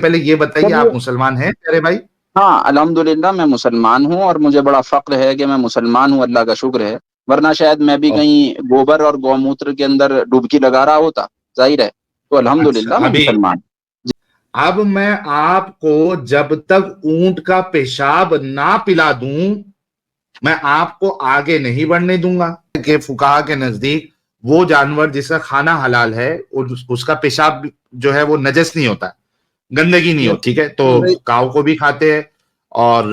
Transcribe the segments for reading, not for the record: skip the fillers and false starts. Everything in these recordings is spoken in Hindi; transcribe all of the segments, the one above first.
पहले ये बताइए, आप चलिए, मुसलमान हैं प्यारे भाई? हाँ अल्हम्दुलिल्लाह मैं मुसलमान हूँ और मुझे बड़ा फक्र है कि मैं मुसलमान हूँ, अल्लाह का शुक्र है। वरना शायद मैं भी ओ, कहीं गोबर और गौमूत्र के अंदर डुबकी लगा रहा होता, जाहिर है। तो अच्छा, अल्हम्दुलिल्लाह मैं अभी मुसलमान। अब मैं आपको जब तक ऊंट का पेशाब ना पिला दूं, मैं आपको आगे नहीं बढ़ने दूंगा। कि फुकाहा के नजदीक वो जानवर जिसका खाना हलाल है उसका पेशाब जो है वो नजस नहीं होता, गंदगी नहीं ये होती। ठीक है, तो काव को भी खाते हैं और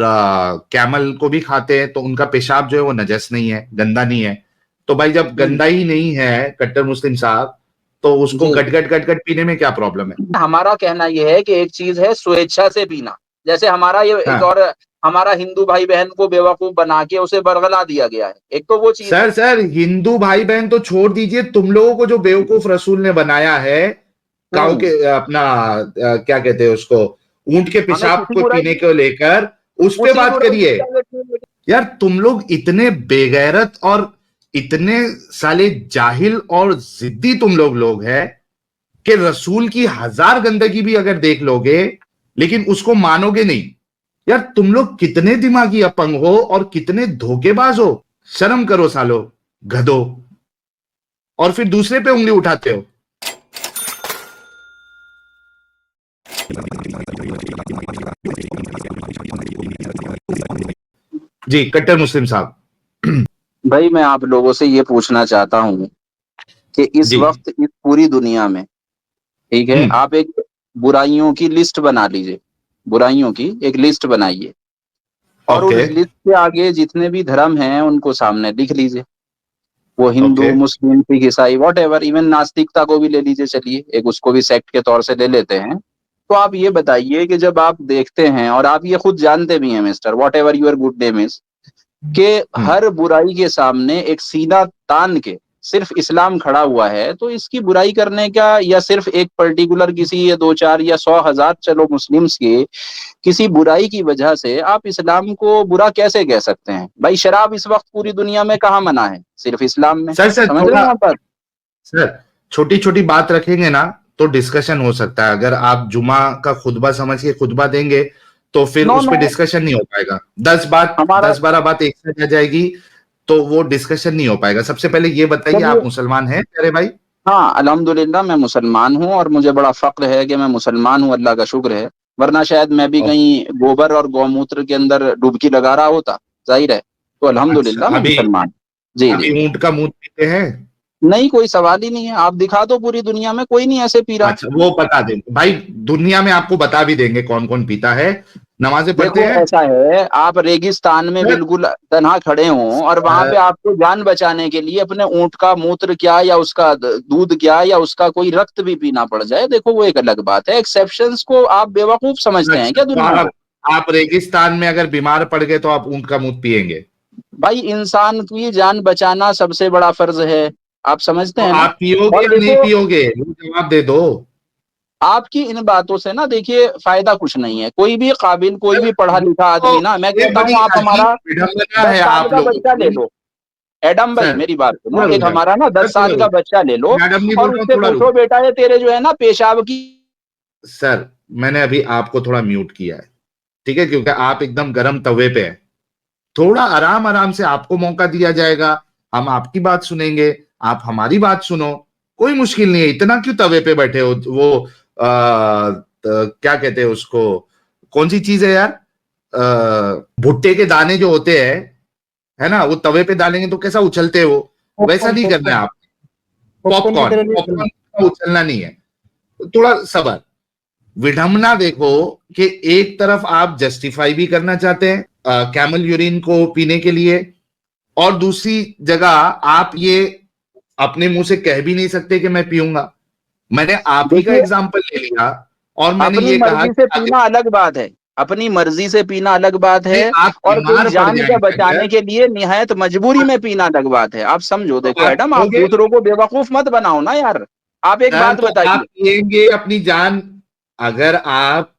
कैमल को भी खाते हैं, तो उनका पेशाब जो है वो नजस नहीं है, गंदा नहीं है। तो भाई जब गंदा ही नहीं है कट्टर मुस्लिम साहब, तो उसको जी, गट गट गट गट पीने में क्या प्रॉब्लम है? हमारा कहना यह है कि एक चीज है स्वेच्छा से पीना, जैसे हमारा ये एक हाँ और हमारा हिंदू भाई बहन को बेवकूफ बना के उसे बरगला दिया गया है, एक तो वो चीज सर, है। सर हिंदू भाई बहन तो छोड़ दीजिए, तुम लोगों को जो बेवकूफ रसूल ने बनाया है, काऊ हम्म, के अपना क्या कहते हैं उसको, ऊंट के हमें पेशाब किसी को बुराई पीने को लेकर, उस पे उसी बात बुराई करिए। की इजाजत नहीं मिली। यार तुम लोग इतने बेगैरत और इतने साले जाहिल और जिद्दी तुम लोग हैं कि रसूल की हजार गंदगी भी अगर देख लोगे लेकिन उसको मानोगे नहीं। यार तुम लोग कितने दिमागी अपंग हो और कितने धोखेबाज हो। शर्म करो सालो, गधो। और फिर दूसरे पे उंगली उठाते हो। जी कट्टर मुस्लिम साहब। भाई मैं आप लोगों से ये पूछना चाहता हूँ कि इस जी। वक्त इस पूरी दुनिया में, ठीक है, हम्म। आप एक बुराइयों की लिस्ट बना लीजिए, बुराइयों की एक लिस्ट बनाइए और ओके। उस लिस्ट के आगे जितने भी धर्म हैं उनको सामने लिख लीजिए। वो ओके। हिंदू, मुस्लिम, सिख, ईसाई, वॉट एवर, इवन नास्तिकता को भी ले लीजिए, चलिए एक उसको भी सेक्ट के तौर से ले लेते हैं। तो आप ये बताइए कि जब आप देखते हैं और आप ये खुद जानते भी हैं mister whatever your good name is, कि हम्म। हर बुराई के सामने एक सीधा तान के सिर्फ इस्लाम खड़ा हुआ है, तो इसकी बुराई करने का, या सिर्फ एक पर्टिकुलर किसी ये दो चार या 100,000 चलो मुस्लिम्स के किसी बुराई की वजह से आप इस्लाम को बुरा कैसे कह सकते हैं? भाई शराब इस वक्त पूरी दुनिया में कहाँ मना है? सिर्फ इस्लाम में। सर, सर समझ रहे थोड़ा, हैं आप बात? सर छोटी छोटी बात रखेंगे ना तो डिस्कशन हो सकता है। अगर आप जुमा का खुतबा समझ के खुतबा देंगे तो फिर नो उस नो, पर डिस्कशन नहीं हो पाएगा। 10 बात, हमारा 10-12 बात एक साथ आ जाएगी तो वो डिस्कशन नहीं हो पाएगा। सबसे पहले ये बताइए, चलिए, आप मुसलमान हैं प्यारे भाई? हाँ अल्हम्दुलिल्लाह मैं मुसलमान हूँ और मुझे बड़ा फक्र है कि मैं मुसलमान हूँ, अल्लाह का शुक्र है। वरना शायद मैं भी ओ, कहीं गोबर और गौमूत्र के अंदर डुबकी लगा रहा होता, जाहिर है। तो अच्छा, अल्हम्दुलिल्लाह मैं अभी मुसलमान। जी जी। अभी ऊंट का मुंह पीते हैं? नहीं, कोई सवाल ही नहीं है, आप दिखा दो पूरी दुनिया में कोई नहीं ऐसे पी रहा। अच्छा, वो बता देंगे भाई, दुनिया में आपको बता भी देंगे कौन कौन पीता है। नमाजें पढ़ते देखो हैं? ऐसा है, आप रेगिस्तान में सर, बिल्कुल तन्हा खड़े हों और वहां पे सर, आपको जान बचाने के लिए अपने ऊंट का मूत्र क्या या उसका दूध क्या या उसका कोई रक्त भी पीना पड़ जाए, देखो वो एक अलग बात है। एक्सेप्शंस को आप बेवकूफ समझते हैं अच्छा, क्या तो दुनिया को? आप रेगिस्तान में अगर बीमार पड़ गए तो आप ऊंट का मूत्र पिएंगे? भाई इंसान की जान बचाना सबसे बड़ा फर्ज है, आप समझते तो हैं ना? आप पियोगे और या नहीं देखो, पियोगे, वो जवाब दे दो। आपकी इन बातों से ना देखिए फायदा कुछ नहीं है। कोई भी काबिल, कोई भी पढ़ा लिखा तो आदमी ना, मैं ये कहता बड़ी हूँ आप अजीब हमारा विडंबना 10 है साल आप का लोगों बच्चा ले की। लो, एडम भाई सर मेरी बात सुनो, थोड़ा रुक एक जाओ, हमारा ना सर 10 थोड़ा साल का रुक बच्चा ले लो जाओ, मैडम नहीं बोल और रहा हूँ, उससे थोड़ा रुक पूछो बेटा ये तेरे जो है ना पेशाब की। जाओ। सर मैंने अभी आपको थोड़ा म्यूट किया है, ठीक है, क्योंकि आप एकदम गर्म तवे पे हैं। थोड़ा आराम आराम से आपको मौका दिया जाएगा, हम आपकी बात सुनेंगे, आप हमारी बात सुनो। कोई मुश्किल नहीं है, इतना क्यों तवे पे बैठे हो? वो क्या कहते हैं उसको, कौन सी चीज है यार, भुट्टे के दाने जो होते हैं, है ना, वो तवे पे डालेंगे तो कैसा उछलते हैं वो, वैसा पॉपकॉर्न नहीं करना है पॉपकॉर्न आप। पॉपकॉर्न की पॉपकॉर्न, तरह नहीं चलना। पॉपकॉर्न का उछलना नहीं है। तो थोड़ा सबर, विडंबना देखो कि एक तरफ आप जस्टिफाई भी करना चाहते हैं कैमल यूरिन को पीने के लिए, और दूसरी जगह आप ये अपने मुंह से कह भी नहीं सकते कि मैं पीऊंगा। मैंने आप ही का देखिए, एग्जाम्पल ले लिया और मैंने अपनी ये कहा मर्जी कि से पीना अलग बात है, अपनी मर्जी से पीना अलग बात नहीं, है, आप और कोई बीमार पड़ जान के जाएंगे बचाने अगर, के लिए निहायत मजबूरी में पीना अलग बात है। आप समझो, तो देखो आप एडम, आप पियोगे? दूसरों को बेवकूफ मत बनाओ ना यार। आप एक सर बात तो आप बताइए। पिएंगे अपनी जान? अगर आप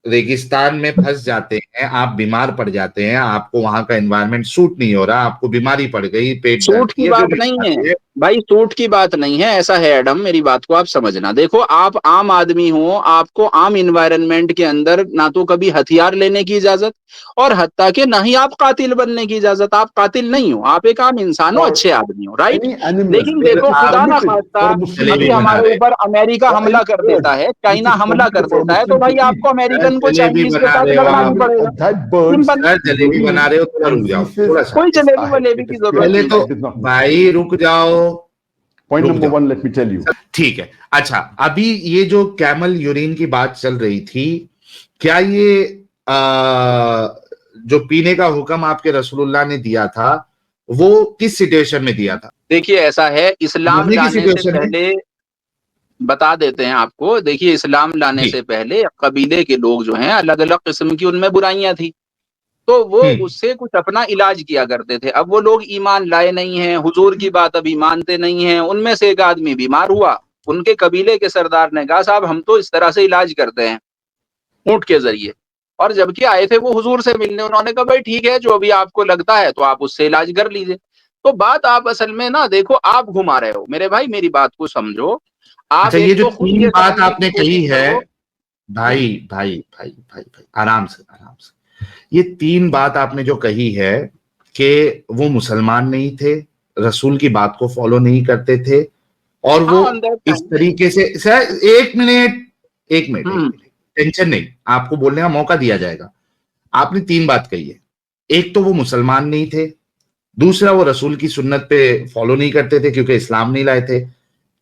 रेगिस्तान में फंस जाते हैं, आप बीमार पड़ जाते हैं, आपको वहां का एनवायरनमेंट सूट नहीं हो रहा, आपको बीमारी पड़ गई, पेट दर्द सूट की की है, जो बात भी नहीं है, बीमारी है, भाई सूट की बात नहीं है, ऐसा है एडम, मेरी बात को आप समझना। देखो आप आम आदमी हो, आपको आम इन्वायरमेंट के अंदर ना तो कभी हथियार लेने की इजाजत, और हत्ता के ना ही आप कातिल बनने की इजाजत। आप कातिल नहीं हो, आप एक आम इंसान हो, or अच्छे आदमी हो, राइट। any animal लेकिन फिर देखो is आप खुदा ना permitted खास्ता for a Muslim अभी जलेबी to बना हमारे रहे ऊपर अमेरिका or हमला any कर bird देता है, which चाइना is हमला कर permitted for a देता है, तो Muslim to भाई eat. आपको सर अमेरिकन को जलेबी चाइनीज के बना साथ रहे हो लड़ना आप, नहीं पड़ेगा। But that bird simple. Sir jalebi believes बना रहे हो, थोड़ा रुक and जाओ he says थोड़ा सा। कोई it's जलेबी ahad, वलेबी it की is जरूरत पहले नहीं pure, तो भाई। it is not Muslim. भाई रुक जाओ, Point रुक number जाओ। one, let me tell you. ठीक है, अच्छा अभी ये जो कैमल यूरिन की बात चल रही थी, क्या ये जो पीने का हुक्म आपके रसूलुल्लाह ने दिया था वो किस सिचुएशन में दिया था? देखिए ऐसा है, इस्लाम मरने की लाने से सिचुएशन में? पहले बता देते हैं आपको। देखिए इस्लाम लाने जी। से पहले कबीले के लोग जो हैं अलग अलग किस्म की उनमें बुराइयां थी, तो वो हम्म। उससे कुछ अपना इलाज किया करते थे। अब वो लोग ईमान लाए नहीं हैं, हुजूर की बात अभी मानते नहीं हैं। उनमें से एक आदमी बीमार हुआ, उनके कबीले के सरदार ने कहा साहब हम तो इस तरह से इलाज करते हैं ऊंट के जरिए, और जबकि आए थे वो हुजूर से मिलने। उन्होंने कहा भाई ठीक है, जो अभी आपको लगता है तो आप उससे इलाज कर लीजिए। तो बात आप असल में ना देखो, आप घुमा रहे हो मेरे भाई, मेरी बात को समझो। अच्छा आप ये एक जो तो खुद तीन ये बात समझने की आपने कही कोशिश है, करो। भाई भाई भाई भाई भाई आराम से आराम से, ये तीन बात आपने जो कही है कि वो मुसलमान नहीं थे, रसूल की बात को फॉलो नहीं करते थे, और वो हाँ ऑन दैट इस टाइम। तरीके से, सर एक मिनट एक मिनट एक हम्म। मिनट, टेंशन नहीं, आपको बोलने का मौका दिया जाएगा। आपने तीन बात कही है, एक तो वो मुसलमान नहीं थे, दूसरा वो रसूल की सुन्नत पे फॉलो नहीं करते थे क्योंकि इस्लाम नहीं लाए थे,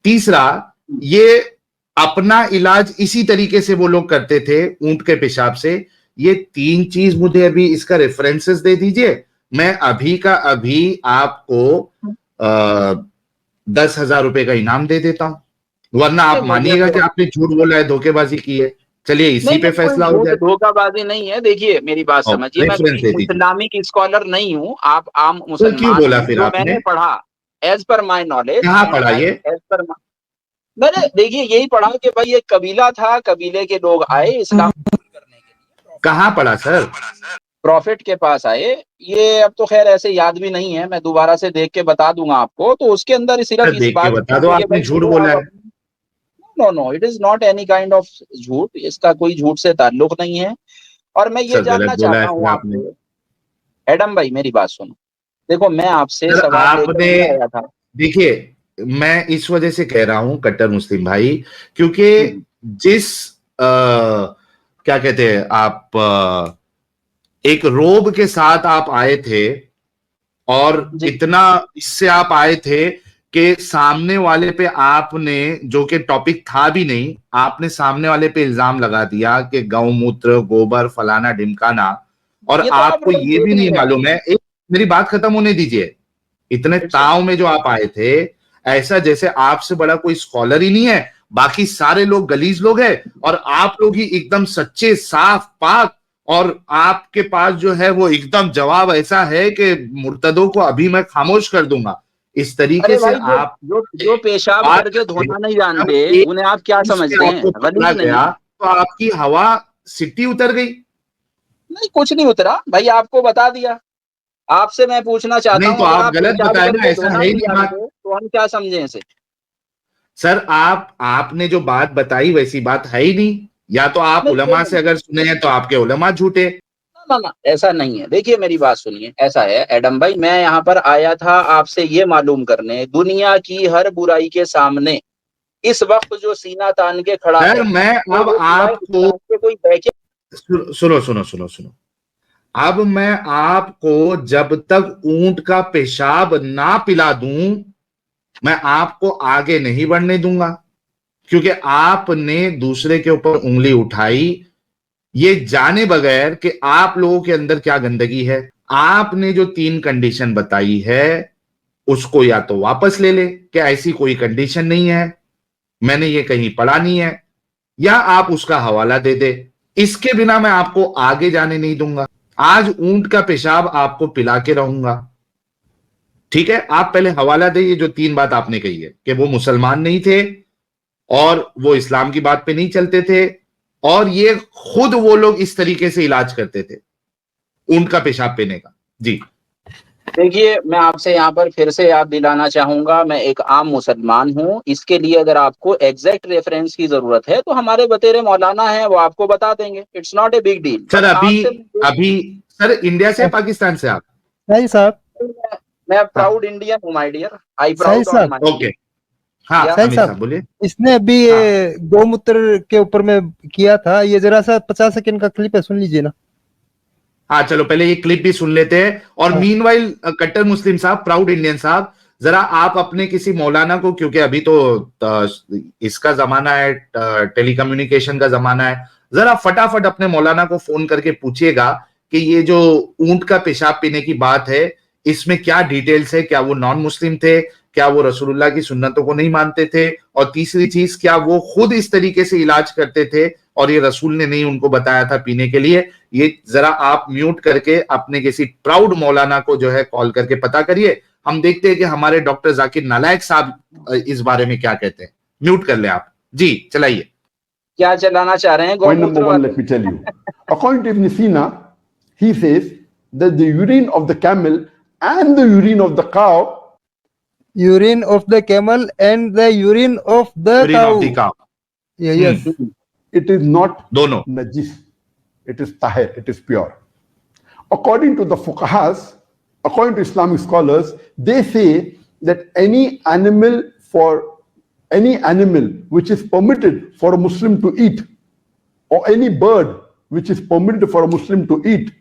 तीसरा ये अपना इलाज इसी तरीके से वो लोग करते थे ऊंट के पेशाब से। ये तीन चीज मुझे अभी इसका रेफरेंसेस दे दीजिए, मैं अभी का अभी आपको 10,000 रुपए का इनाम दे देता हूं, वरना नहीं आप मुझे मानिएगा तो कि आपने झूठ बोला है, धोखेबाजी की है। चलिए इसी नहीं पे नहीं, कोई फैसला हो झूठ जाए। धोखाबाजी नहीं है। देखिए मेरी बात समझिए, मैं रेफरेंस कोई दे दीजिए। इस्लामिक स्कॉलर नहीं हूँ, आप आम तो क्यों मुसलमान बोला हैं। फिर जो आपने? मैंने पढ़ा एज पर माई नॉलेज कहाँ एंड पढ़ा ये? एज पर मैंने देखिए यही पढ़ा कि भाई एक कबीला था, कबीले के लोग आए इस्लाम करने के लिए, कहाँ पढ़ा सर? प्रॉफिट के पास आए। ये अब तो खैर ऐसे याद भी नहीं है, मैं दोबारा से देख के बता दूंगा आपको। तो उसके अंदर सिर्फ इस देख के बात की बता दो, थी कि आपने भाई झूठ चलो बोला आप है। अपनी, no no it is not any kind of झूठ, इसका कोई झूठ से ताल्लुक नहीं है। और मैं ये सर गलत जानना बोला है चाहता फिर हूँ आपने। आपसे, एडम भाई मेरी बात सुनो। देखो मैं आपसे सर सवाल लेकर आपने, ये आया था। देखिए मैं इस वजह से कह रहा हूं कट्टर मुस्लिम भाई, क्योंकि हम्म, जिस क्या कहते हैं आप, एक रोब के साथ आप आए थे, और जी इतना इससे आप आए थे कि सामने वाले पे आपने, जो कि टॉपिक था भी नहीं, आपने सामने वाले पे इल्जाम लगा दिया कि गौमूत्र गोबर फलाना ढिमकाना, और ये तो आप आपको रोज ये देख भी नहीं नहीं रहे मालूम है। एक मेरी बात खत्म होने दीजिए। इतने हैं। ताव में जो आप आए थे, ऐसा जैसे आपसे बड़ा कोई स्कॉलर ही नहीं है, बाकी सारे लोग गलीज लोग हैं, और आप लोग ही एकदम सच्चे साफ पाक, और आपके पास जो है वो एकदम जवाब ऐसा है कि मुर्तदों को अभी मैं खामोश कर दूंगा, इस तरीके अरे से भाई जो आप जो जो पेशाब बात करके थे। धोना नहीं जब जानते एक उन्हें आप क्या चीज समझते पे हैं, आपको पकड़ा वलीद नहीं। गया तो आपकी हवा सिट्टी उतर गई। नहीं कुछ नहीं उतरा भाई, आपको बता दिया। आपसे मैं पूछना चाहता नहीं हूं, तो अगर आप आप गलत पेशाब बताए ना, करके ऐसा धोना है ही नहीं नहीं बात। जानते तो हम क्या समझें इसे। सर आपने जो बात बताई वैसी बात है ही नहीं, या तो आप नहीं उलमा से अगर सुने हैं तो आपके उलमा झूठे। ना ना ऐसा नहीं है। देखिए मेरी बात सुनिए, ऐसा है एडम भाई, मैं यहाँ पर आया था आपसे ये मालूम करने, दुनिया की हर बुराई के सामने इस वक्त जो सीना तान के खड़ा सर है मैं वो अब सिवाय आपको, इस्लाम के कोई बहके। सुनो सुनो सुनो सुनो, अब मैं आपको जब तक ऊंट का पेशाब ना पिला दूं, मैं आपको आगे नहीं बढ़ने दूंगा, क्योंकि आपने दूसरे के ऊपर उंगली उठाई ये जाने बगैर कि आप लोगों के अंदर क्या गंदगी है। आपने जो तीन कंडीशन बताई है उसको या तो वापस ले ले कि ऐसी कोई कंडीशन नहीं है, मैंने ये कहीं पढ़ा नहीं है, या आप उसका हवाला दे दे। इसके बिना मैं आपको आगे जाने नहीं दूंगा। आज ऊंट का पेशाब आपको पिला के रहूंगा, ठीक है? आप पहले हवाला दे, ये जो तीन बात आपने कही है कि वो मुसलमान नहीं थे, और वो इस्लाम की बात पे नहीं चलते थे, और ये खुद वो लोग इस तरीके से इलाज करते थे ऊंट का पेशाब पीने का। जी देखिए, मैं आपसे यहाँ पर फिर से याद दिलाना चाहूंगा, मैं एक आम मुसलमान हूँ। इसके लिए अगर आपको एग्जैक्ट रेफरेंस की जरूरत है तो हमारे बतेरे मौलाना हैं, वो आपको बता देंगे। It's not a big deal. Sir but अभी आपसे अभी सर इंडिया से पाकिस्तान से आप? सही साहब, मैं हाँ, प्राउड इंडियन हूँ माय डियर, आई सही प्राउड ऑन साहब, माय। ओके। हाँ या सही अमित साहब। साहब बोलिए। इसने अभी हाँ ये गौमूत्र के ऊपर में किया था, ये जरा सा 50 सेकंड का क्लिप है, सुन लीजिए ना। हाँ, चलो पहले ये क्लिप भी सुन लेते हैं। और हाँ। मीनवाइल कट्टर मुस्लिम साहब, प्राउड इंडियन साहब, जरा आप अपने किसी मौलाना को, क्योंकि अभी तो इसका जमाना है, टेलीकम्युनिकेशन का जमाना है, जरा फटाफट अपने मौलाना को फोन करके पूछिएगा कि ये जो ऊंट का पेशाब पीने की बात है, इसमें क्या डिटेल्स है। क्या वो नॉन मुस्लिम थे? क्या वो रसूलुल्लाह की सुन्नतों को नहीं मानते थे? और तीसरी चीज, क्या वो खुद इस तरीके से इलाज करते थे और ये रसूल ने नहीं उनको बताया था पीने के लिए? ये जरा आप म्यूट करके अपने किसी प्राउड मौलाना को जो है कॉल करके पता करिए। हम देखते हैं कि हमारे डॉक्टर जाकिर नालायक साहब इस बारे में क्या कहते हैं। म्यूट कर ले आप जी, चलाइए। क्या चलाना चाह रहे हैं Point number गौमूत्र one, वाले? let me tell you. According to Ibn Sina, he says that the urine of the camel and the urine of the cow, urine of the camel and the urine of the urine cow. Of the cow, yes. it is not दोनों। najis. It is tahir, it is pure. According to the fuqahas, according to Islamic scholars, they say that any animal which is permitted for a Muslim to eat, or any bird which is permitted for a Muslim to eat,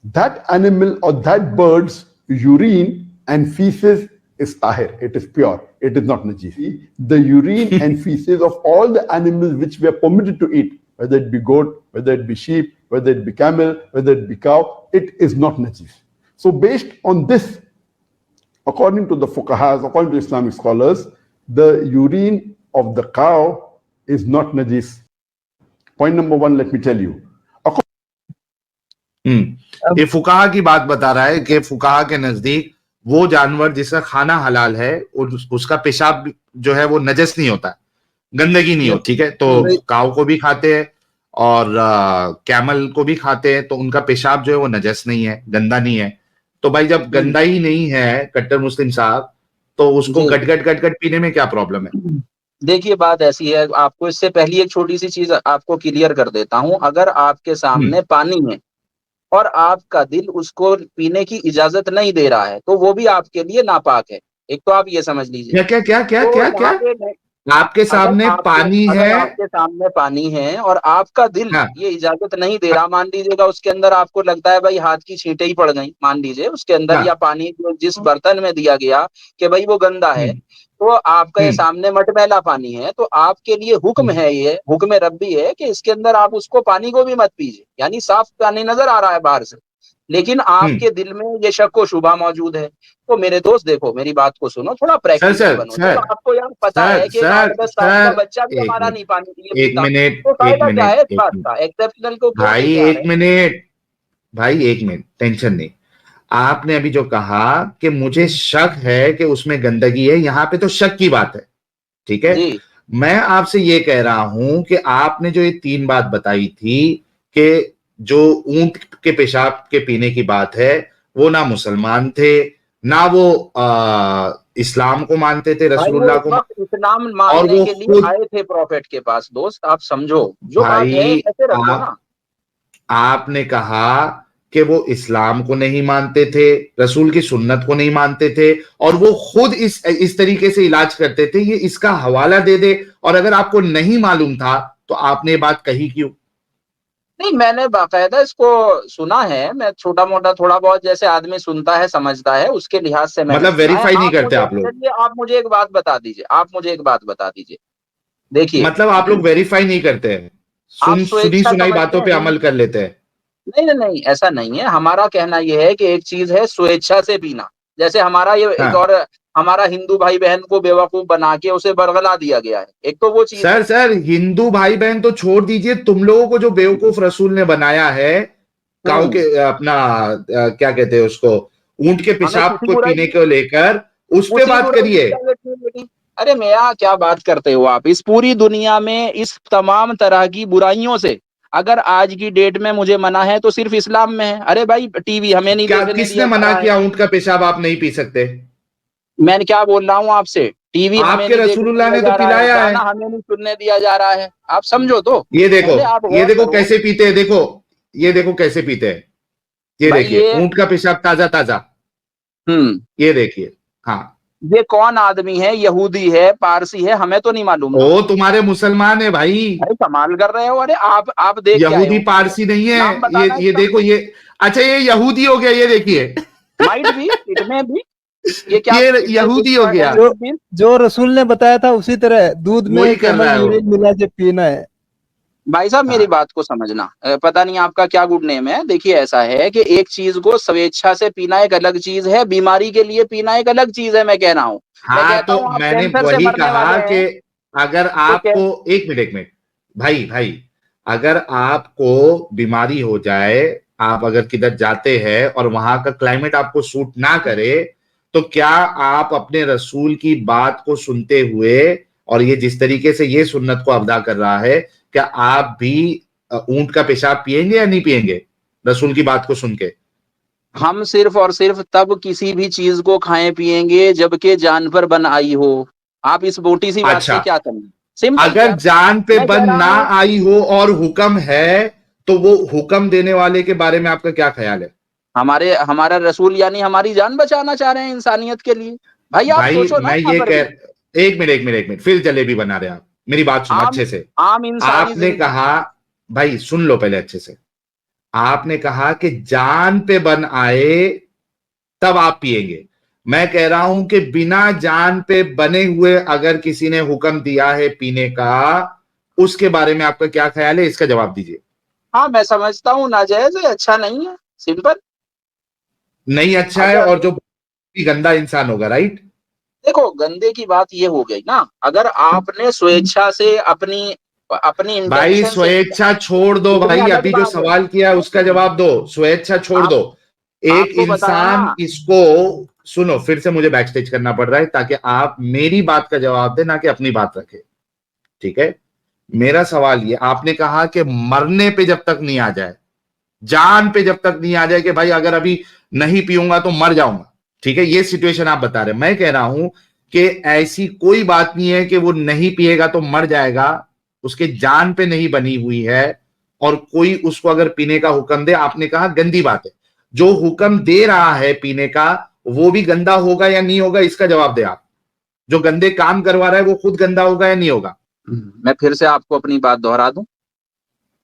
that animal or that bird's urine and feces is tahir. It is pure. It is not najis. The urine and feces of all the animals which we are permitted to eat, whether it be goat, whether it be sheep, whether it be camel, whether it be cow, it is not najis. So based on this, according to the fuqahas, according to Islamic scholars, the urine of the cow is not najis. Point number one, let me tell you. ये फुकाहा की बात बता रहा है कि फुकाहा के नजदीक वो जानवर जिसका खाना हलाल है और उसका पेशाब जो है वो नजस नहीं होता, गंदगी नहीं होती। ठीक है, तो काऊ को भी खाते हैं और कैमल को भी खाते हैं, तो उनका पेशाब जो है वो नजस नहीं है, गंदा नहीं है। तो भाई जब गंदा ही नहीं है कट्टर मुस्लिम साहब, तो उसको गट गट गट गट पीने में क्या प्रॉब्लम है? देखिए, बात ऐसी है, आपको इससे पहली एक छोटी सी चीज आपको क्लियर कर देता हूं। अगर आपके सामने पानी है और आपका दिल उसको पीने की इजाजत नहीं दे रहा है, तो वो भी आपके लिए नापाक है। एक तो आप ये समझ लीजिए। क्या क्या क्या क्या तो क्या क्या आपके सामने पानी है, आपके सामने पानी है और आपका दिल हाँ, ये इजाजत नहीं दे रहा, मान लीजिएगा उसके अंदर आपको लगता है भाई हाथ की छींटे ही पड़ गई, मान लीजिए उसके अंदर, हाँ, या पानी जो जिस बर्तन में दिया गया कि भाई वो गंदा है, तो आपका ये सामने मटमैला पानी है, तो आपके लिए हुक्म है, ये हुक्म रब्बी है कि इसके अंदर आप उसको पानी को भी मत पीजिए। यानी साफ पानी नजर आ रहा है बाहर से, लेकिन आपके दिल में ये शक व शुबा मौजूद है। तो मेरे दोस्त देखो, मेरी बात को सुनो, थोड़ा प्रैक्टिकल बनो। जब आपको यार पता है कि 8-10 साल का बच्चा भी हमारा नहीं पानी नहीं एक पीता, मिनट, तो एक फायदा क्या है इस मिनट, बात का? एक्सेप्शनल को क्यों भाई लेके आ एक रहे हैं? मिनट, भाई एक मिनट, टेंशन नहीं। आपने अभी जो कहा कि मुझे शक है कि उसमें गंदगी है, यहां पे तो शक की बात है, ठीक है। जी, मैं आपसे ये कह रहा हूं कि आपने जो ये 3 बात बताई थी कि जो ऊंट के पेशाब के पीने की बात है, वो ना मुसलमान थे, ना वो इस्लाम को मानते थे, भाई वो रसूलुल्लाह उस को, वक्त इस्लाम और मानने वो के लिए खुद, आए थे प्रॉफिट के पास। दोस्त आप समझो, जो बात है भाई ऐसे रखो ना। आपने कहा कि वो इस्लाम को नहीं मानते थे, रसूल की सुन्नत को नहीं मानते थे, और वो खुद इस तरीके से इलाज करते थे। ये इसका हवाला दे दे, और अगर आपको नहीं मालूम था तो आपने ये बात कही क्यों? नहीं, मैंने बाकायदा इसको सुना है। मैं छोटा मोटा थोड़ा बहुत जैसे आदमी सुनता है समझता है, उसके लिहाज से मैंने मतलब सुना है। वेरीफाई नहीं करते आप लोग? चलिए, आप मुझे एक बात बता दीजिए, आप मुझे एक बात बता दीजिए। देखिए, मतलब आप लोग वेरीफाई नहीं करते हैं, आप सुनी स्वेच्छा सुनाई समझते बातों पे हैं। अमल कर लेते हैं? नहीं नहीं नहीं, ऐसा नहीं है। हमारा कहना यह है कि एक चीज है स्वेच्छा से पीना, जैसे हमारा ये एक, हाँ और हमारा हिंदू भाई बहन को बेवकूफ बना के उसे बरगला दिया गया है, एक तो वो चीज है। सर, हिंदू भाई बहन तो छोड़ दीजिए, तुम लोगों को जो बेवकूफ रसूल ने बनाया है, काऊ के अपना क्या कहते हैं उसको, ऊंट के हमें पेशाब किसी को बुराई पीने को लेकर, उस पे उसी बात बुराई की करिए। इजाजत नहीं मिली। अरे मियाँ, क्या बात करते हो आप? इस पूरी दुनिया में इस तमाम तरह की बुराइयों से अगर आज की डेट में मुझे मना है तो सिर्फ इस्लाम में है। अरे भाई टीवी हमें नहीं क्या देखने किसने दिया जा मना रहा है। किया ऊंट का पेशाब आप नहीं पी सकते? मैं क्या बोल रहा हूँ आपसे, टीवी हमें आपके नहीं देखने रसूलुल्लाह दिया ने तो जा रहा है, पिलाया है। गाना हमें नहीं सुनने दिया जा रहा है। आप समझो तो, ये पहले आप गौर देखो करो। कैसे पीते हैं, देखो ये देखो कैसे पीते हैं। ये भाई देखिए ये ऊंट का पेशाब ताजा ताजा, ये देखिए। हाँ, ये कौन आदमी है, यहूदी है, पारसी है, हमें तो नहीं मालूम ना। ओ तुम्हारे मुसलमान है भाई, भाई कमाल कर रहे हो। अरे आप देख के आए यहूदी हो, पारसी नहीं है। नाम बताना ये इसका। देखो ये, अच्छा ये यहूदी हो गया, ये देखिए। माइट भी, इट में भी। ये क्या ये यहूदी हो गया, जो जो रसूल ने बताया था उसी तरह दूध वही में कर रहा कैमल है वो। यूरिन मिला के पीना है। भाई साहब मेरी हाँ, बात को समझना, पता नहीं आपका क्या गुड नेम है। देखिए ऐसा है कि एक चीज को स्वेच्छा से पीना एक अलग चीज है, बीमारी के लिए पीना एक अलग चीज है। मैं कह रहा हूँ, मैं हाँ कहता तो हूँ आप मैंने कैंसर से वही मरने वाले कहा कि हैं अगर तो क्या। आपको, एक मिनट भाई भाई, अगर आपको बीमारी हो जाए, आप अगर किधर जाते हैं और वहां का क्लाइमेट आपको सूट ना करे, तो क्या आप अपने रसूल की बात को सुनते हुए, और ये जिस तरीके से ये सुन्नत को अदा कर रहा है, क्या आप भी ऊंट का पेशाब पिएंगे या नहीं पिएंगे रसूल की बात को सुन के? हम सिर्फ और सिर्फ तब किसी भी चीज को खाएं पिएंगे जबकि जान पर बन आई हो। आप इस मोटी सी बात अच्छा, से क्या करें, सिंपल अगर यार। जान पे मैं कह बन रहा ना हूँ आई हो और हुक्म है, तो वो हुक्म देने वाले के बारे में आपका क्या ख्याल है? हमारा रसूल यानी हमारी जान बचाना चाह रहे हैं इंसानियत के लिए। भाई आप भाई सोचो ना मैं यहाँ ये पर भी। कह, एक मिनट फिर जलेबी बना रहे हैं आप। मेरी बात सुनो आम अच्छे से। आम इंसानी आपने जिंदगी। कहा, भाई सुन लो पहले अच्छे से। आपने कहा कि जान पे बन आए तब आप पिएंगे। मैं कह रहा हूं कि बिना जान पे बने हुए अगर किसी ने हुक्म दिया है पीने का, उसके बारे में आपका क्या ख्याल है, इसका जवाब दीजिए। हाँ मैं समझता हूँ नाजायज है, अच्छा नहीं है, सिंपल। नहीं अच्छा है, अगर और जो गंदा इंसान होगा, राइट? देखो गंदे की बात ये हो गई ना, अगर आपने स्वेच्छा से अपनी अपनी भाई इंटेंशन से किया, स्वेच्छा छोड़ दो इसमें भाई, अलग अभी जो बात है। सवाल किया उसका जवाब दो, स्वेच्छा छोड़ आप दो। एक आपको बताया ना। इंसान इसको, सुनो फिर से मुझे बैकस्टेज करना पड़ रहा है ताकि आप मेरी बात का जवाब दें, ना कि अपनी बात रखें, ठीक है? मेरा सवाल ये, आपने कहा कि मरने पे जब तक नहीं आ जाए, जान पे जब तक नहीं आ जाए कि भाई अगर अभी नहीं पीऊंगा तो मर जाऊंगा, ठीक है? ये सिचुएशन आप बता रहे हैं। मैं कह रहा हूं कि ऐसी कोई बात नहीं है कि वो नहीं पिएगा तो मर जाएगा, उसके जान पे नहीं बनी हुई है, और कोई उसको अगर पीने का हुक्म दे, आपने कहा गंदी बात है, जो हुक्म दे रहा है पीने का वो भी गंदा होगा या नहीं होगा, इसका जवाब दे आप। जो गंदे काम करवा रहा है वो खुद गंदा होगा या नहीं होगा? मैं फिर से आपको अपनी बात दोहरा दूं।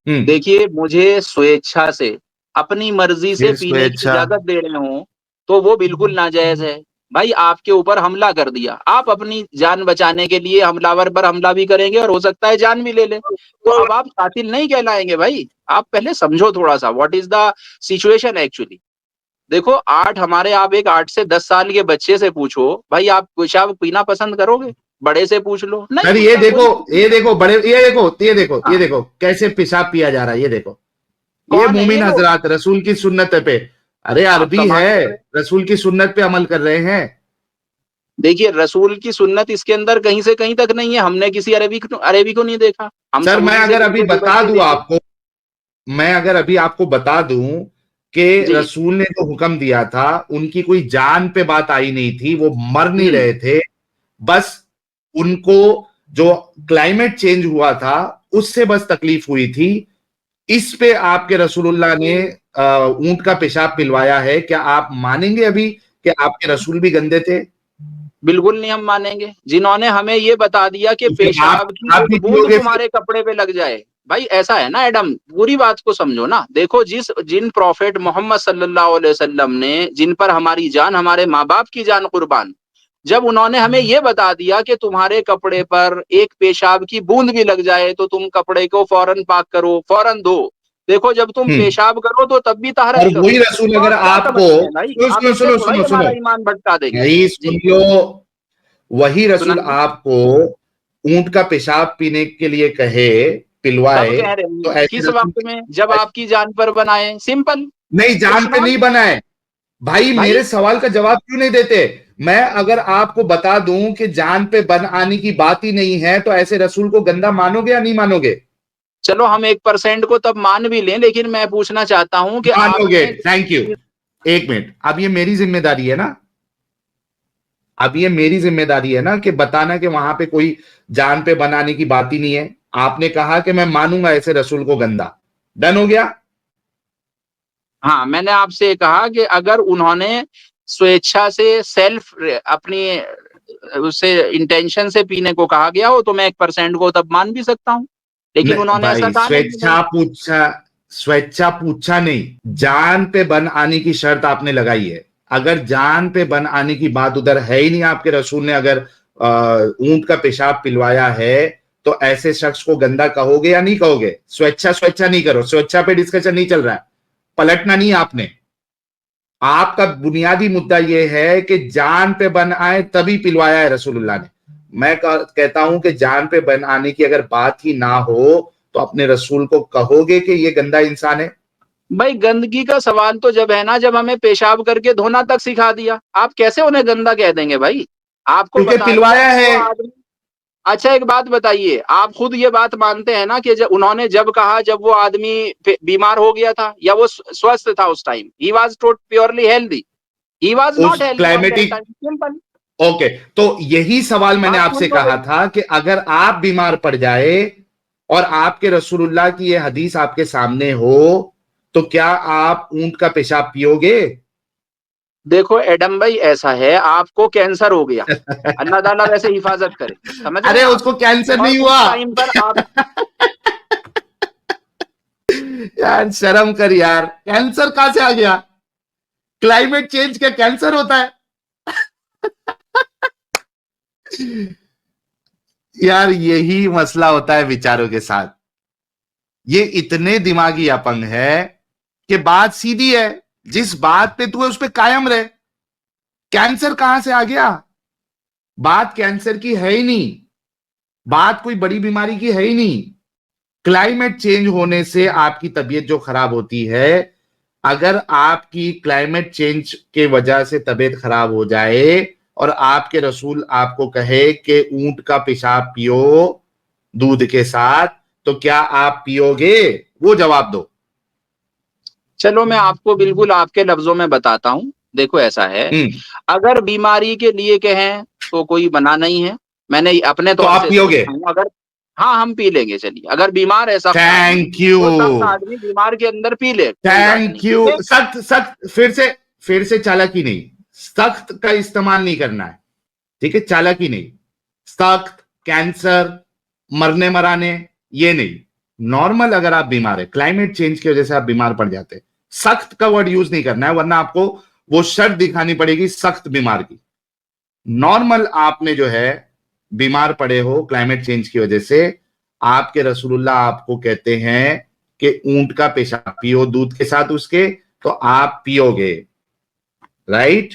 हम्म। देखिए मुझे स्वेच्छा से अपनी मर्जी से फिर पीने की स्वेच्छा, इजाजत दे रहे हो तो वो बिल्कुल नाजायज है। भाई आपके ऊपर हमला कर दिया, आप अपनी जान बचाने के लिए हमलावर पर हमला भी करेंगे और हो सकता है जान भी ले ले, तो अब आप कातिल नहीं कहलाएंगे। भाई आप पहले समझो थोड़ा सा what is the situation actually. देखो हमारे आप एक 8 से 10 साल के बच्चे से पूछो भाई आप पेशाब पीना पसंद करोगे, बड़े से पूछ लो नहीं सर पीता कोई। ये देखो बड़े, ये हाँ, देखो कैसे पेशाब पिया जा रहा है, ये देखो। ये कौन है ये मोमिन लोग। हजरात रसूल की सुन्नत पे, अरे आप अरबी कमाल है, कर रहे हैं। रसूल की सुन्नत पे अमल कर रहे हैं। देखिए रसूल की सुन्नत इसके अंदर कहीं से कहीं तक नहीं है। हमने किसी अरेबी को नहीं देखा, हम सर मैं सऊदी से अगर अभी किसी दुबई बता से दूं देखे। आपको, मैं अगर अभी आपको बता दूं कि जी। रसूल ने जो हुक्म दिया था, उनकी कोई जान पे बात आई नहीं थी, वो मर नहीं हम्म। रहे थे, बस उनको जो क्लाइमेट चेंज हुआ था उससे बस तकलीफ हुई थी, इस पे आपके रसूलुल्लाह ने ऊंट का पेशाब पिलवाया है। क्या आप मानेंगे अभी कि आपके रसूल भी गंदे थे? बिल्कुल नहीं हम मानेंगे। जिन्होंने हमें ये बता दिया कि तो फिर पेशाब की आप एक भी बूंद पियोगे फिर? तुम्हारे कपड़े पे लग जाए। भाई ऐसा है ना एडम, पूरी बात को समझो ना। देखो जिन प्रॉफिट मोहम्मद सल्लल्लाहु अलैहि वसल्लम ने, जिन पर हमारी जान, हमारे माँ बाप की जान कुर्बान, जब उन्होंने हमें ये बता दिया कि तुम्हारे कपड़े पर एक पेशाब की बूंद भी लग जाए तो तुम कपड़े को फौरन पाक करो, फौरन धो। देखो जब तुम हम्म। पेशाब करो तो तब भी और तहरत करो। वही रसूल तो अगर आप क्या आपको, समझते हैं भाई, सुनो आप सुनो इससे सुनो थोड़ा ही सुनो सुनो, हमारा ईमान भटका देंगे। यही जी सुनियो, वही रसूल सुनाइए। आपको ऊंट का पेशाब पीने के लिए कहे, कब पिलवाए, कह रहे तो हैं, ऐसे किस रसूल वक्त में, जब आपकी जान पर बनाए, सिंपल। नहीं, जान इट्स पे नॉट नहीं बना है। भाई भाई। मेरे सवाल का जवाब क्यों नहीं देते? मैं अगर आपको बता दूं कि जान पे बन आने की बात ही नहीं है, तो ऐसे रसूल को गंदा मानोगे या नहीं मानोगे? चलो हम 1% को तब मान भी लें, लेकिन मैं पूछना चाहता हूं कि मानोगे, थैंक यू, एक मिनट, अब ये मेरी जिम्मेदारी है ना, अब ये मेरी जिम्मेदारी है ना कि बताना कि वहां पे कोई जान पे बनाने की बात ही नहीं है। आपने कहा कि मैं मानूंगा ऐसे रसूल को गंदा, डन हो गया। हाँ, मैंने आपसे कहा कि अगर उन्होंने स्वेच्छा से सेल्फ अपनी उससे इंटेंशन से पीने को कहा गया हो तो मैं 1% को तब मान भी सकता हूँ, लेकिन उन्होंने ऐसा भाई कहा नहीं। स्वेच्छा पूछा नहीं, जान पे बन आने की शर्त आपने लगाई है। अगर जान पे बन आने की बात उधर है ही नहीं, आपके रसूल ने अगर ऊंट का पेशाब पिलवाया है तो ऐसे शख्स को गंदा कहोगे या नहीं कहोगे? स्वेच्छा नहीं करो, स्वेच्छा पे डिस्कशन नहीं चल रहा है, पलटना नहीं आपने। आपका बुनियादी मुद्दा यह है कि जान पे बन आए तभी पिलवाया है रसूलुल्लाह ने। मैं कहता हूं कि जान पे बन आने की अगर बात ही ना हो तो अपने रसूल को कहोगे कि ये गंदा इंसान है? भाई गंदगी का सवाल तो जब है ना, जब हमें पेशाब करके धोना तक सिखा दिया, आप कैसे उन्हें गंदा कह देंगे भाई? आपको क्योंकि बता पिलवाया है। अच्छा एक बात बताइए, आप खुद ये बात मानते हैं ना कि उन्होंने जब कहा, जब वो आदमी बीमार हो गया था या वो स्वस्थ था उस time, he was purely healthy, he was not healthy climatic, simple. Okay, तो यही सवाल मैंने आपसे कहा था कि अगर आप बीमार पड़ जाए और आपके रसूलुल्लाह की ये हदीस आपके सामने हो तो क्या आप ऊंट का पेशाब पियोगे? देखो एडम भाई, ऐसा है, आपको कैंसर हो गया, अल्लाह ताला वैसे हिफाजत करे, समझ रहे अरे हैं आप? उसको कैंसर नहीं और हुआ। उस टाइम पर आप यार शर्म कर यार, कैंसर कहां से आ गया? क्लाइमेट चेंज का कैंसर होता है? यार यही मसला होता है विचारों के साथ, ये इतने दिमागी अपंग है कि बात सीधी है, जिस बात पे तू है उस पे कायम रहे। कैंसर कहां से आ गया? बात कैंसर की है ही नहीं, बात कोई बड़ी बीमारी की है ही नहीं। क्लाइमेट चेंज होने से आपकी तबीयत जो खराब होती है, अगर आपकी क्लाइमेट चेंज के वजह से तबीयत खराब हो जाए और आपके रसूल आपको कहे कि ऊंट का पेशाब पियो दूध के साथ, तो क्या आप पियोगे? वो जवाब दो। चलो मैं आपको बिल्कुल आपके लफ्जों में बताता हूं। देखो ऐसा है, अगर बीमारी के लिए कहें तो कोई मना नहीं है, मैंने अपने तो तौर आप से पियोगे? अगर हाँ हम पी लेंगे, चलिए अगर बीमार ऐसा थैंक यू, तो तब आदमी बीमार के अंदर पी ले, थैंक यू। सख्त सख्त, फिर से चालाकी नहीं, सख्त का इस्तेमाल नहीं करना है, ठीक है? चालाकी नहीं, सख्त, कैंसर, मरने मराने, ये नहीं। नॉर्मल अगर आप बीमार है, क्लाइमेट चेंज की वजह से आप बीमार पड़ जाते, सख्त का वर्ड यूज नहीं करना है, वरना आपको वो शर्त दिखानी पड़ेगी सख्त बीमार की। नॉर्मल आपने जो है बीमार पड़े हो क्लाइमेट चेंज की वजह से, आपके रसूलुल्लाह आपको कहते हैं कि ऊंट का पेशाब पियो दूध के साथ उसके, तो आप पियोगे, राइट?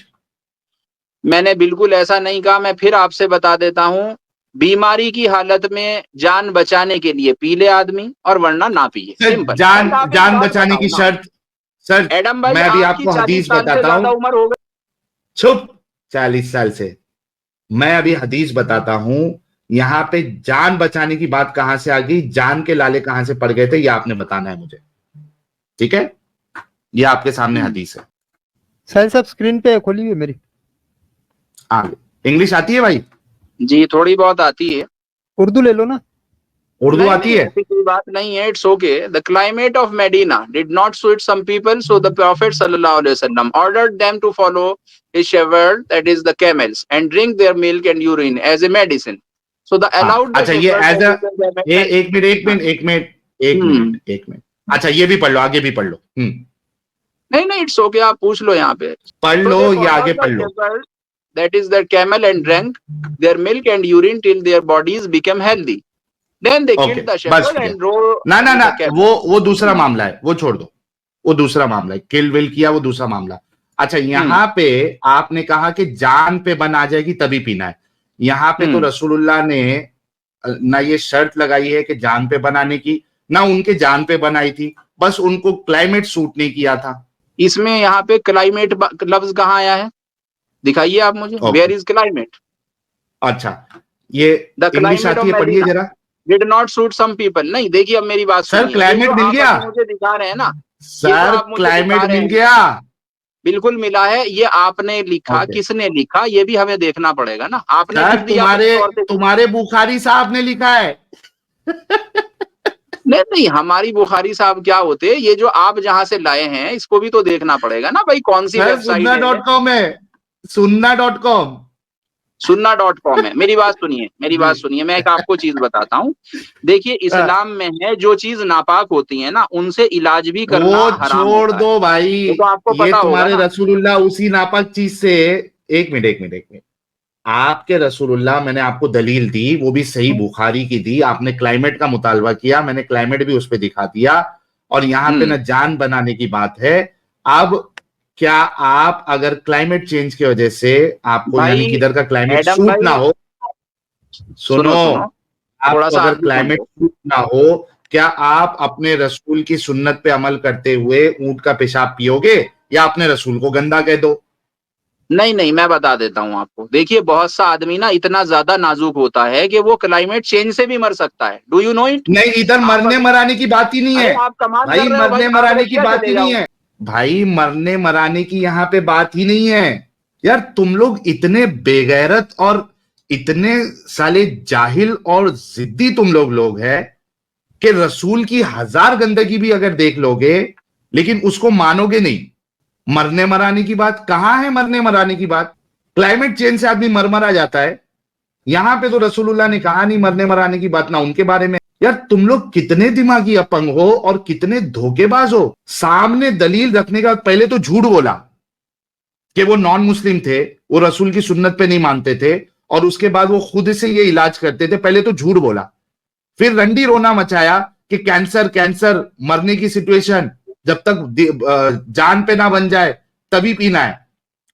मैंने बिल्कुल ऐसा नहीं कहा, मैं फिर आपसे बता देता हूं, बीमारी की हालत में जान बचाने के लिए पी ले आदमी और वरना ना पिए, सिंपल। जान बचाने की शर्त, सर एडम भाई मैं अभी आपकी आपको 40 हदीस साल से बताता ज्यादा हूं। उम्र हो गई। चुप, 40 साल से मैं अभी हदीस बताता हूं। यहां पे जान बचाने की बात कहां से आ गई, जान के लाले कहां से पड़ गए थे, ये आपने बताना है मुझे, ठीक है? ये आपके सामने हदीस है। साहिल साहब स्क्रीन पे खोली हुई है मेरी। इंग्लिश आती है भाई? जी थोड़ी बहुत आती है। उर्दू ले लो ना। उर्दू आती है? ऐसी कोई बात नहीं है, it's okay. The climate of Medina did not suit some people, so the prophet सल्लल्लाहु अलैहि वसल्लम ordered them to follow his shepherd, that is the camels, and drink their milk and urine as a medicine, so the allowed the अच्छा, ये एज एक मिनट, अच्छा ये भी पढ़ लो, आगे भी पढ़ लो। नहीं इट्स ओके, आप पूछ लो यहाँ पे। पढ़ लो, ये आगे पढ़ लो। That is their camel and drank their milk and urine till their bodies became healthy. Then they killed the shepherd and drove ना the camel. वो दूसरा मामला है, वो छोड़ दो, वो दूसरा मामला है, किल विल किया वो दूसरा मामला। अच्छा यहाँ पे आपने कहा कि जान पे बन आ जाएगी तभी पीना है। यहाँ पे तो रसूलुल्लाह ने ना ये शर्त लगाई है कि जान पे बनाने की, ना उनके जान पे बनाई थी, बस उनको क्लाइमेट सूट नहीं किया था। इसमें यहाँ पे क्लाइमेट लफ्ज कहाँ आया है, दिखाइए आप मुझे। Where is climate? अच्छा, ये इंग्लिश आती है, पढ़िए जरा। Did not suit some people. नहीं, देखिए अब मेरी बात सर सुनिए, क्लाइमेट जो मिल आप गया, अभी मुझे दिखा रहे हैं ना, सर आप मुझे क्लाइमेट दिखा रहे मिल हैं, गया। बिल्कुल मिला है। ये आपने लिखा, ओके किसने लिखा, ये भी हमें देखना पड़ेगा ना। आपने सर, लिख दिया अपने तौर पे। तुम्हारे बुखारी साहब ने लिखा है। नहीं नहीं, हमारी बुखारी साहब क्या होते, ये जो आप जहां से लाए हैं इसको भी तो देखना पड़ेगा ना भाई, कौन सी सर वेबसाइट है। sunna.com है, sunna.com। sunna.com है। मेरी बात सुनिए, मेरी जी बात सुनिए, मैं एक आपको चीज बताता हूँ। देखिए, हाँ, इस्लाम में है जो चीज नापाक होती है ना, उनसे इलाज भी करना वो हराम छोड़ होता है। दो भाई, वो तो आपको ये पता होगा तुम्हारे ना। रसूलुल्लाह उसी नापाक चीज से। एक मिनट, आपके रसूलुल्लाह, मैंने आपको दलील दी, वो भी सही बुखारी की दी। आपने क्लाइमेट का मुतालबा किया, मैंने क्लाइमेट भी उस पर दिखा दिया। और यहाँ पे न जान बनाने की बात है। अब क्या आप अगर क्लाइमेट चेंज की वजह से आपको, यानी कि भाई इधर का क्लाइमेट एडम सूट ना भाई, हो, सुनो, सुनो सुनो, थोड़ा आपको सा अगर आप भी सुन क्लाइमेट लो। सूट ना हो, क्या आप अपने रसूल की सुन्नत पे अमल करते हुए ऊंट का पेशाब पियोगे, या अपने रसूल को गंदा कह दो? नहीं नहीं, मैं बता देता हूँ आपको। देखिए, बहुत सा आदमी ना इतना ज्यादा नाजुक होता है कि वो क्लाइमेट चेंज से भी मर सकता है। Do you know it? नहीं, इधर आप मरने अभी, मराने की बात ही नहीं अरे है आप कमाल भाई, कर रहे हो भाई, मरने आप मराने की रशिया बात चले ही नहीं जाओ। है भाई, मरने मराने की यहां पे बात ही नहीं है। यार तुम लोग इतने बेगैरत और इतने साले जाहिल और जिद्दी तुम लोग हैं कि रसूल की हजार गंदगी भी अगर देख लोगे, लेकिन उसको मानोगे नहीं। मरने मराने की बात कहां है? मरने मराने की बात, क्लाइमेट चेंज से आदमी मरा जाता है। यहां पे तो रसूलुल्लाह ने कहा नहीं मरने मराने की बात, ना उनके बारे में। यार तुम लोग कितने दिमागी अपंग हो और कितने धोखेबाज हो। सामने दलील रखने के बाद पहले तो झूठ बोला कि वो नॉन मुस्लिम थे, वो रसूल की सुन्नत पे नहीं मानते थे, और उसके बाद वो खुद से ये इलाज करते थे। पहले तो झूठ बोला, फिर रंडी रोना मचाया कि कैंसर कैंसर, मरने की सिचुएशन, जब तक जान पे ना बन जाए तभी पीना है।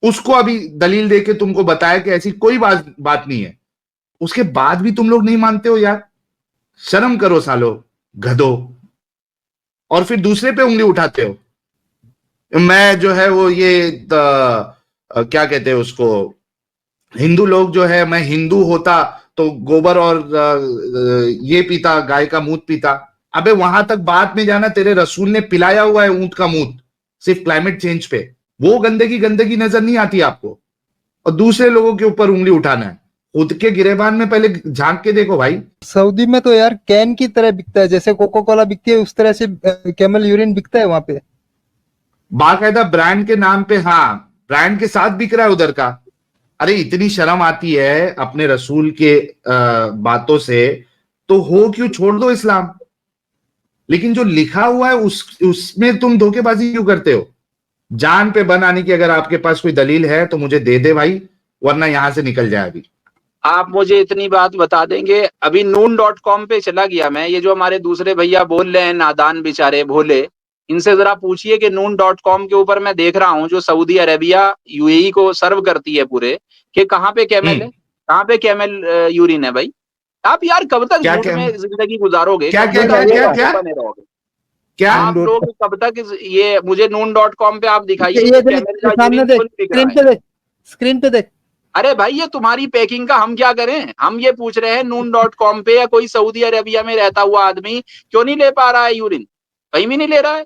उसको अभी दलील देके तुमको बताया कि ऐसी कोई बात नहीं है। उसके बाद भी तुम लोग नहीं मानते हो यार, शर्म करो सालो, गधो। और फिर दूसरे पे उंगली उठाते हो। मैं जो है वो ये क्या कहते हैं उसको, हिंदू लोग जो है, मैं हिंदू होता तो गोबर और ये पीता, गाय का मूत पीता। अबे वहां तक बात में जाना, तेरे रसूल ने पिलाया हुआ है ऊंट का मूत, सिर्फ क्लाइमेट चेंज पे। वो गंदगी गंदगी नजर नहीं आती आपको, और दूसरे लोगों के ऊपर उंगली उठाना है। खुद के गिरेबान में पहले झांक के देखो भाई। सऊदी में तो यार कैन की तरह बिकता है, जैसे कोको कोला बिकती है उस तरह से कैमल यूरिन बिकता है वहां पे। बाकायदा ब्रांड के नाम पे, हाँ, ब्रांड के साथ बिक रहा है उधर का। अरे इतनी शर्म आती है अपने रसूल के बातों से, तो हो क्यों, छोड़ दो इस्लाम। लेकिन जो लिखा हुआ है उसमें तुम धोखेबाजी क्यों करते हो? जान पे बन आने की अगर आपके पास कोई दलील है तो मुझे दे दे भाई, वरना यहां से निकल जाए अभी। आप मुझे इतनी बात बता देंगे, अभी noon.com पे चला गया मैं। ये जो हमारे दूसरे भैया बोल रहे हैं नादान बेचारे भोले, इनसे जरा पूछिए कि noon.com के ऊपर मैं देख रहा हूँ जो सऊदी अरेबिया यूएई को सर्व करती है पूरे, कि कहाँ पे कैमल है, कहाँ पे कैमल यूरिन है भाई। आप यार कब तक क्या झूठ क्या में जिंदगी गुजारोगे, क्या कब क्या तक क्या आप क्या बेवकूफ क्या बने रहोगे। क्या? आप लोग कब तक ये मुझे noon.com पे आप दिखाइए ये कि देख, कैमल का सामने यूरिन देख, क्यों बिक रहा स्क्रीन है। पे देख, स्क्रीन पे देख। अरे भाई, ये तुम्हारी पैकिंग का हम क्या करें? हम ये पूछ रहे हैं noon.com पे या कोई सऊदी अरेबिया में रहता हुआ आदमी क्यों नहीं ले पा रहा है यूरिन, कहीं भी नहीं ले रहा है।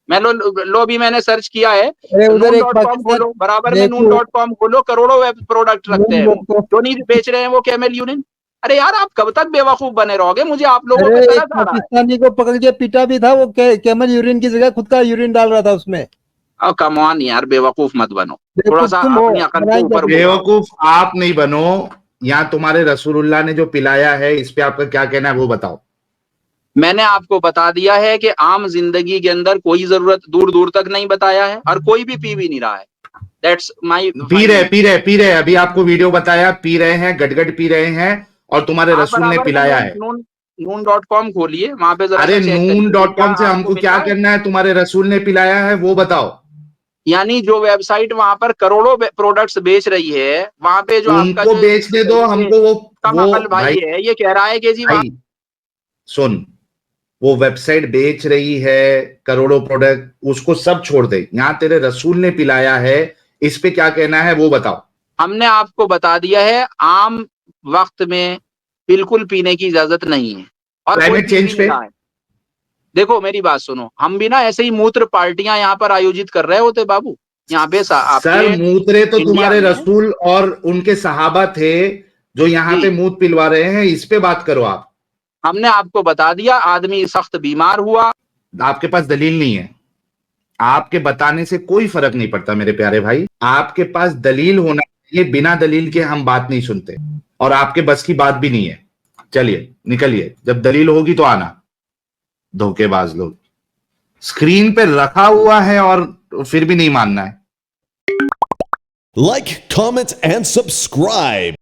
मैं लो अभी मैंने सर्च किया है, अरे उधर एक noon.com पाकिस्तान, खोलो, बराबर में देखो noon.com खोलो, करोड़ों वेब प्रोडक्ट रखते नून हैं वो, डॉट कॉम। क्यों नहीं बेच रहे हैं वो कैमल यूरिन। अरे यार, आप कब तक बेवकूफ बने रहोगे, मुझे आप लोगों पे अरे एक तरस आ रहा है। पाकिस्तानी को पकड़ के पीटा भी था, वो कैमल यूरिन की जगह खुद का यूरिन डाल रहा था उसमें। और कम ऑन यार, बेवकूफ मत बनो, थोड़ा बेवकूफ सा तुम हो, अपनी अकल को बनाई क्या ऊपर तुमने? उठाओ। बेवकूफ आप नहीं बनो, यहाँ तुम्हारे रसूलुल्लाह ने जो पिलाया है इस पे आपका क्या कहना है वो बताओ। मैंने आपको बता दिया है कि आम जिंदगी के अंदर कोई जरूरत दूर दूर तक नहीं बताया है, और कोई भी पी भी नहीं रहा है। That's my final. पी रहे, अभी आपको वीडियो बताया, पी रहे हैं, गटगट पी रहे हैं, और तुम्हारे आप रसूल ने बराबर में पिलाया है। noon.com खोलिए, वहां पे जरा अरे सा चेक करिए कि क्या noon.com से आपको हमको मिल क्या रहा है। करना है, तुम्हारे रसूल ने पिलाया है वो बताओ। यानी जो वेबसाइट वहां पर करोड़ों प्रोडक्ट्स बेच रही है, वहां पे जो आपका उनको जो बेचने दो, ये हमको कम वो अकल भाई भाई, है, ये कह रहा है कि जी वहां। भाई सुन, वो वेबसाइट बेच रही है करोड़ों प्रोडक्ट, उसको सब छोड़ दे, यहां तेरे रसूल ने पिलाया है, इस पे क्या कहना है वो बताओ। हमने आपको बता दिया है, आम वक्त में बिल्कुल पीने की इजाजत नहीं है। और कोई क्लाइमेट चेंज टीवी पे? नहीं आए। देखो मेरी बात सुनो, हम भी ना ऐसे ही मूत्र पार्टियां यहाँ पर आयोजित कर रहे होते बाबू, यहाँ पे सर आपके मूत्रे तो इंडिया तुम्हारे में। रसूल और उनके सहाबा थे जो यहाँ जी, पे मूत पिलवा रहे हैं, इस पे बात करो आप। हमने आपको बता दिया, आदमी सख्त बीमार हुआ। आपके पास दलील नहीं है, आपके बताने से कोई फर्क नहीं पड़ता मेरे प्यारे भाई, आपके पास दलील होना चाहिए, बिना दलील के हम बात नहीं सुनते और आपके बस की बात भी नहीं है। चलिए निकलिए, जब दलील होगी तो आना। धोखेबाज लोग, स्क्रीन पे रखा हुआ है और फिर भी नहीं मानना है। Like, comment, and subscribe.